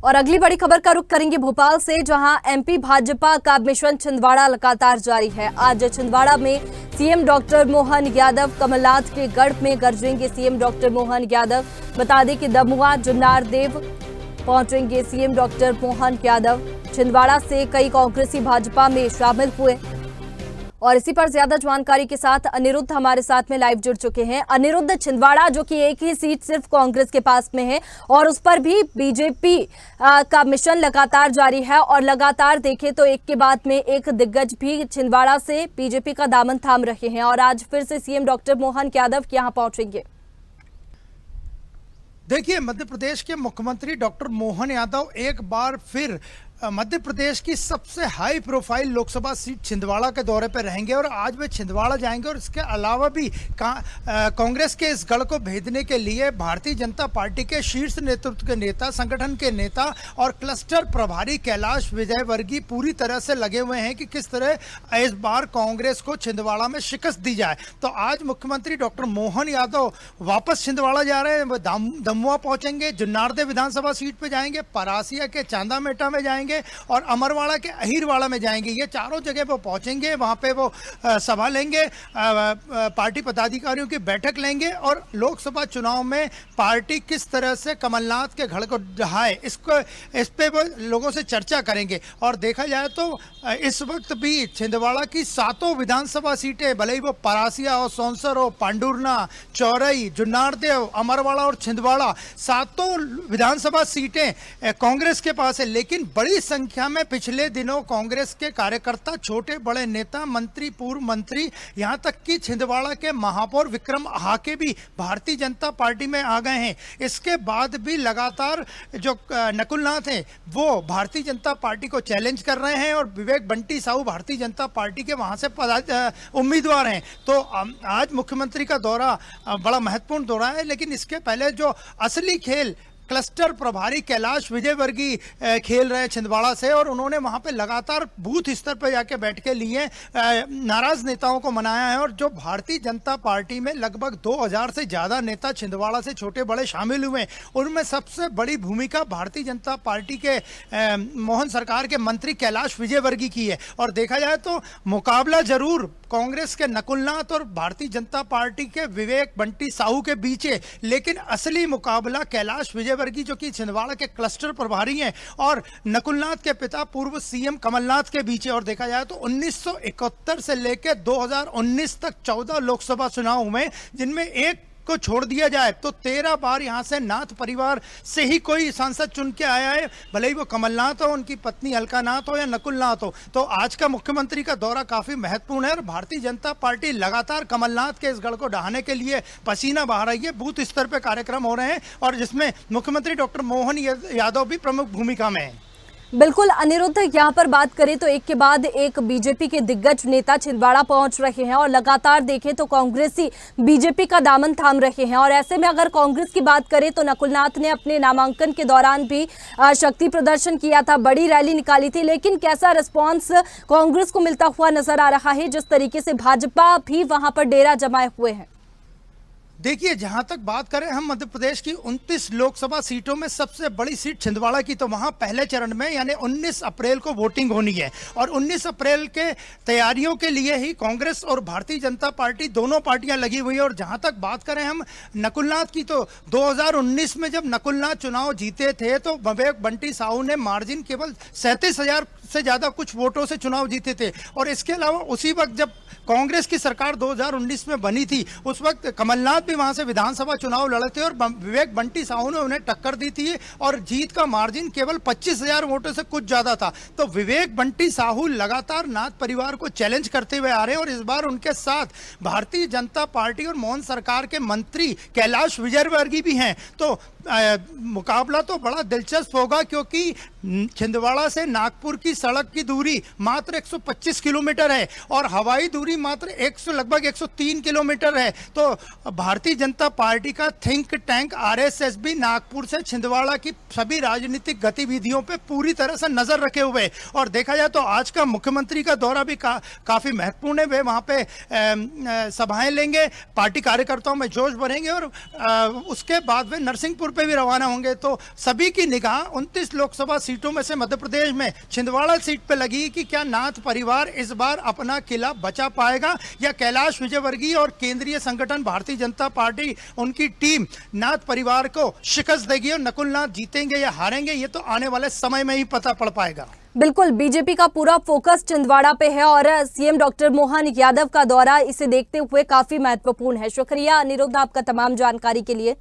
और अगली बड़ी खबर का रुख करेंगे भोपाल से, जहां एमपी भाजपा का मिशन छिंदवाड़ा लगातार जारी है। आज छिंदवाड़ा में सीएम डॉक्टर मोहन यादव कमलनाथ के गढ़ में गरजेंगे सीएम डॉक्टर मोहन यादव। बता दें कि दमुआ जुन्नार देव पहुंचेंगे सीएम डॉक्टर मोहन यादव। छिंदवाड़ा से कई कांग्रेसी भाजपा में शामिल हुए और इसी पर ज्यादा जानकारी के साथ अनिरुद्ध हमारे साथ में लाइव जुड़ चुके हैं। अनिरुद्ध, छिंदवाड़ा जो कि एक ही सीट सिर्फ कांग्रेस के पास में है और उस पर भी बीजेपी का मिशन लगातार जारी है और लगातार देखें तो एक के बाद में एक दिग्गज भी छिंदवाड़ा से बीजेपी का दामन थाम रहे हैं और आज फिर से सीएम डॉक्टर मोहन यादव यहां पहुंचेंगे। देखिए, मध्य प्रदेश के मुख्यमंत्री डॉक्टर मोहन यादव एक बार फिर मध्य प्रदेश की सबसे high profile Lok Sabha seat Chhindwara के दौरे पर रहेंगे और आज वे छिंदवाड़ा जाएंगे और इसके अलावा भी कांग्रेस के इस गढ़ को भेदने के लिए भारतीय जनता पार्टी के शीर्ष नेतृत्व के नेता, संगठन के नेता और क्लस्टर प्रभारी कैलाश विजयवर्गीय पूरी तरह से लगे हुए हैं कि किस तरह इस बार कांग्रेस को छिंदवाड़ा में शिकस्त दी जाए। तो आज मुख्यमंत्री डॉक्टर मोहन यादव वापस छिंदवाड़ा जा रहे हैं। वो दमुआ पहुंचेंगे, जुन्नारदेव विधानसभा सीट पर जाएंगे, परासिया के चांदामेटा में जाएंगे और अमरवाड़ा के अहीरवाड़ा में जाएंगे। ये चारों जगह वो पहुंचेंगे, वहां पे वो सभा लेंगे, पार्टी पदाधिकारियों की बैठक लेंगे और लोकसभा चुनाव में पार्टी किस तरह से कमलनाथ के गढ़ को ढहाए इस पे वो लोगों से चर्चा करेंगे। और देखा जाए तो इस वक्त भी छिंदवाड़ा की सातों विधानसभा सीटें, भले ही वो परासिया हो, सौंसर हो, पांडुरना, चौरई, जुन्नारदेव, अमरवाड़ा और छिंदवाड़ा, सातों विधानसभा सीटें कांग्रेस के पास है। लेकिन बड़ी संख्या में पिछले दिनों कांग्रेस के कार्यकर्ता, छोटे बड़े नेता, मंत्री, पूर्व मंत्री, यहां तक कि छिंदवाड़ा के महापौर विक्रम हाके भी भारतीय जनता पार्टी में आ गए हैं। इसके बाद भी लगातार जो नकुलनाथ हैं वो भारतीय जनता पार्टी को चैलेंज कर रहे हैं और विवेक बंटी साहू भारतीय जनता पार्टी के वहां से उम्मीदवार हैं। तो आज मुख्यमंत्री का दौरा बड़ा महत्वपूर्ण दौरा है, लेकिन इसके पहले जो असली खेल क्लस्टर प्रभारी कैलाश विजयवर्गीय खेल रहे हैं छिंदवाड़ा से और उन्होंने वहां पे लगातार बूथ स्तर पर जाके बैठ के लिए नाराज नेताओं को मनाया है। और जो भारतीय जनता पार्टी में लगभग 2000 से ज्यादा नेता छिंदवाड़ा से छोटे बड़े शामिल हुए, उनमें सबसे बड़ी भूमिका भारतीय जनता पार्टी के मोहन सरकार के मंत्री कैलाश विजयवर्गीय की है। और देखा जाए तो मुकाबला जरूर कांग्रेस के नकुलनाथ और भारतीय जनता पार्टी के विवेक बंटी साहू के बीच है, लेकिन असली मुकाबला कैलाश विजयवर्गीय जो कि छिंदवाड़ा के क्लस्टर प्रभारी हैं और नकुलनाथ के पिता पूर्व सीएम कमलनाथ के बीच है। और देखा जाए तो 1971 से लेकर 2019 तक 14 लोकसभा चुनाव हुए, जिनमें एक को छोड़ दिया जाए तो 13 बार यहां से नाथ परिवार से ही कोई सांसद चुन के आया है, भले ही वो कमलनाथ हो, उनकी पत्नी अलका नाथ हो या नकुलनाथ हो। तो आज का मुख्यमंत्री का दौरा काफी महत्वपूर्ण है और भारतीय जनता पार्टी लगातार कमलनाथ के इस गढ़ को ढहाने के लिए पसीना बहा रही है। बूथ स्तर पर कार्यक्रम हो रहे हैं और जिसमें मुख्यमंत्री डॉक्टर मोहन यादव भी प्रमुख भूमिका में है। बिल्कुल अनिरुद्ध, यहाँ पर बात करें तो एक के बाद एक बीजेपी के दिग्गज नेता छिंदवाड़ा पहुंच रहे हैं और लगातार देखें तो कांग्रेसी बीजेपी का दामन थाम रहे हैं। और ऐसे में अगर कांग्रेस की बात करें तो नकुलनाथ ने अपने नामांकन के दौरान भी शक्ति प्रदर्शन किया था, बड़ी रैली निकाली थी, लेकिन कैसा रिस्पॉन्स कांग्रेस को मिलता हुआ नजर आ रहा है, जिस तरीके से भाजपा भी वहां पर डेरा जमाए हुए है? देखिए, जहां तक बात करें हम मध्य प्रदेश की 29 लोकसभा सीटों में सबसे बड़ी सीट छिंदवाड़ा की, तो वहां पहले चरण में यानी 19 अप्रैल को वोटिंग होनी है और 19 अप्रैल के तैयारियों के लिए ही कांग्रेस और भारतीय जनता पार्टी दोनों पार्टियां लगी हुई है। और जहां तक बात करें हम नकुलनाथ की, तो 2019 में जब नकुलनाथ चुनाव जीते थे तो विवेक बंटी साहू ने मार्जिन केवल 37,000 से ज्यादा कुछ वोटों से चुनाव जीते थे। और इसके अलावा उसी वक्त जब कांग्रेस की सरकार 2019 में बनी थी, उस वक्त कमलनाथ भी वहां से विधानसभा चुनाव लड़े थे और विवेक बंटी साहू ने उन्हें टक्कर दी थी और जीत का मार्जिन केवल 25,000 वोटों से कुछ ज्यादा था। तो विवेक बंटी साहू लगातार नाथ परिवार को चैलेंज करते हुए आ रहे हैं और इस बार उनके साथ भारतीय जनता पार्टी और मोहन सरकार के मंत्री कैलाश विजयवर्गीय भी हैं। तो मुकाबला तो बड़ा दिलचस्प होगा, क्योंकि छिंदवाड़ा से नागपुर की सड़क की दूरी मात्र 125 किलोमीटर है और हवाई दूरी मात्र लगभग 103 किलोमीटर है। तो भारतीय जनता पार्टी का थिंक टैंक आरएसएस भी नागपुर से छिंदवाड़ा की सभी राजनीतिक गतिविधियों पे पूरी तरह से नजर रखे हुए। और देखा जाए तो आज का मुख्यमंत्री का दौरा भी काफी महत्वपूर्ण है। वे वहां पे सभाएं लेंगे, पार्टी कार्यकर्ताओं में जोश भरेंगे और उसके बाद वे नरसिंहपुर पे भी रवाना होंगे। तो सभी की निगाह 29 लोकसभा सीटों में से मध्य प्रदेश में छिंदवाड़ा सीट पे लगी कि क्या नाथ परिवार इस बार अपना किला बचा पाएगा या कैलाश विजयवर्गीय और केंद्रीय संगठन भारतीय जनता पार्टी उनकी टीम नाथ परिवार को शिकस्त देगी और नकुल नाथ जीतेंगे या हारेंगे, ये तो आने वाले समय में ही पता पड़ पाएगा। बिल्कुल, बीजेपी का पूरा फोकस छिंदवाड़ा पे है और सीएम डॉक्टर मोहन यादव का दौरा इसे देखते हुए काफी महत्वपूर्ण है। शुक्रिया अनिरुद्ध आपका तमाम जानकारी के लिए।